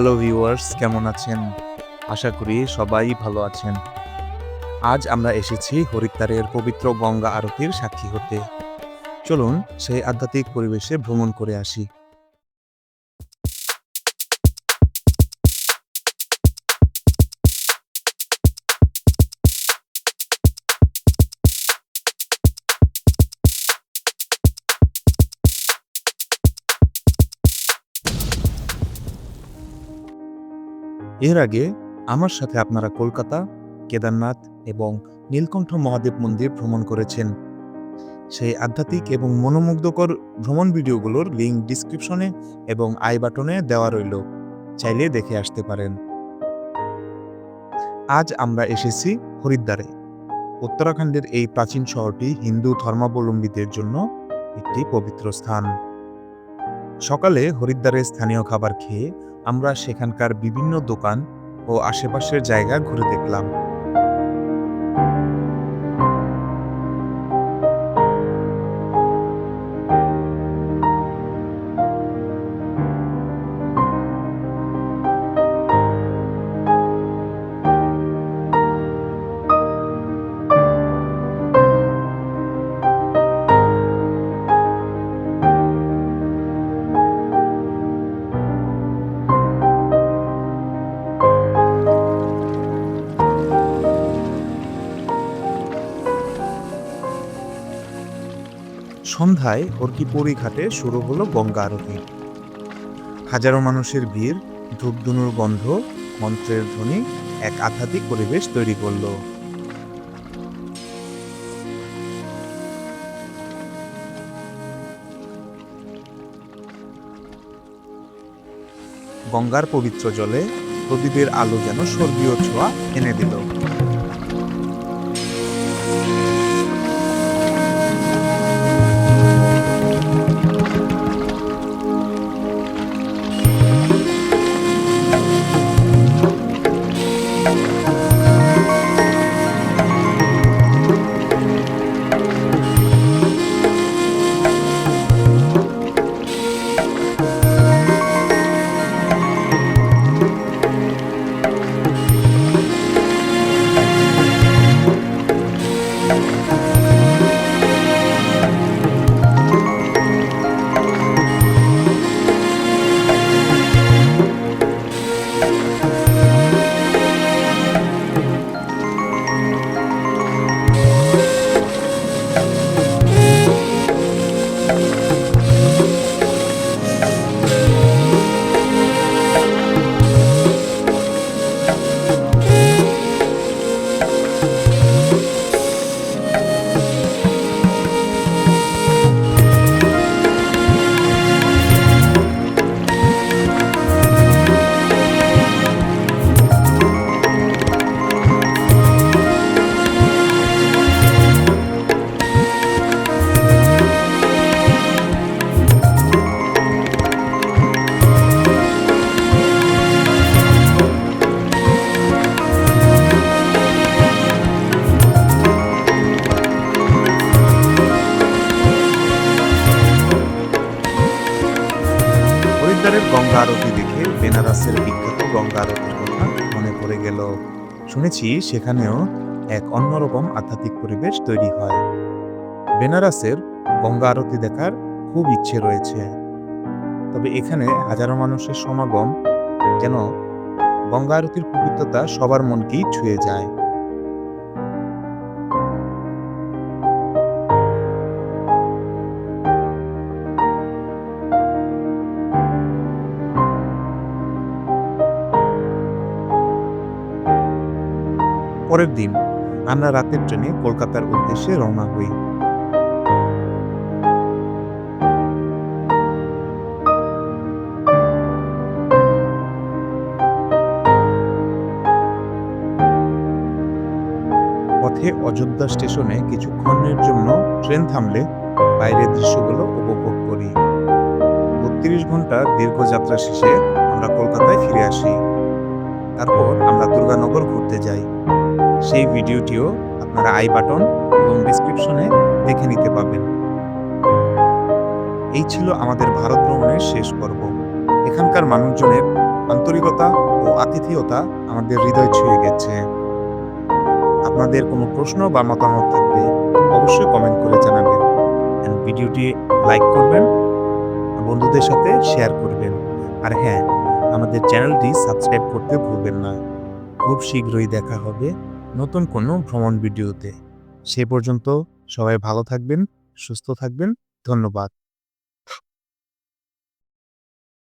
Hello viewers, কেমন আছেন? আশা করি সবাই ভালো আছেন। আজ আমরা এসেছি হরিদ্বারের পবিত্র গঙ্গা আরতির সাক্ষী হতে। চলুন সেই আধ্যাত্মিক পরিবেশে ভ্রমণ করে আসি। এর আগে আমার সাথে আপনারা কলকাতা, কেদারনাথ এবং নীলকণ্ঠ মহাদেব মন্দির ভ্রমণ করেছেন। সেই আধ্যাত্মিক এবং মনোমুগ্ধকর ভ্রমণ ভিডিওগুলোর লিঙ্ক ডিসক্রিপশনে এবং আই বাটনে দেওয়া রইল। চাইলে দেখে আসতে পারেন। আজ আমরা এসেছি হরিদ্বারে। উত্তরাখণ্ডের এই প্রাচীন শহরটি হিন্দু ধর্মাবলম্বীদের জন্য একটি পবিত্র স্থান। সকালে হরিদ্বারের স্থানীয় খাবার খেয়ে আমরা সেখানকার বিভিন্ন দোকান ও আশেপাশের জায়গা ঘুরে দেখলাম। সন্ধ্যায় হরকিপৌরি ঘাটে শুরু হলো গঙ্গা আরতি। হাজারো মানুষের ভিড়, ধূপধুনুর গন্ধ, মন্ত্রের ধ্বনি এক আধ্যাত্মিক পরিবেশ তৈরি করল। গঙ্গার পবিত্র জলে প্রদীপের আলো যেন স্বর্গীয় ছোঁয়া এনে দিল। হরিদ্বারের গঙ্গা আরতি দেখে বেনারসের বিখ্যাত গঙ্গা আরতির কথা মনে পড়ে গেল। শুনেছি সেখানেও এক অন্যরকম আধ্যাত্মিক পরিবেশ তৈরি হয়। বেনারসের গঙ্গা আরতি দেখার খুব ইচ্ছে রয়েছে। তবে এখানে হাজারো মানুষের সমাগম যেন গঙ্গা আরতির পবিত্রতা সবার মনকেই ছুঁয়ে যায়। পরের দিন আমরা রাতের ট্রেনে কলকাতার উদ্দেশ্যে রওনা হই। পথে অযোধ্যা স্টেশনে কিছুক্ষণের জন্য ট্রেন থামলে বাইরের দৃশ্যগুলো উপভোগ করি। ৩২ ঘন্টা দীর্ঘ যাত্রা শেষে আমরা কলকাতায় ফিরে আসি। তারপর আমরা দুর্গানগর ঘুরতে যাই। সেই ভিডিওটিও আপনারা আই বাটন এবং ডিসক্রিপশনে দেখে নিতে পাবেন। এই ছিল আমাদের ভারত ভ্রমণের শেষ পর্ব। এখানকার মানুষজনের আন্তরিকতা ও আতিথেয়তা আমাদের হৃদয় ছুঁয়ে গেছে। আপনাদের কোনো প্রশ্ন বা মতামত থাকলে অবশ্যই কমেন্ট করে জানাবেন। ভিডিওটি লাইক করবেন, বন্ধুদের সাথে শেয়ার করবেন। আর হ্যাঁ, আমাদের চ্যানেলটি সাবস্ক্রাইব করতে ভুলবেন না। খুব শীঘ্রই দেখা হবে নতুন কোনো ভ্রমণ ভিডিওতে। সে পর্যন্ত সবাই ভালো থাকবেন, সুস্থ থাকবেন। ধন্যবাদ।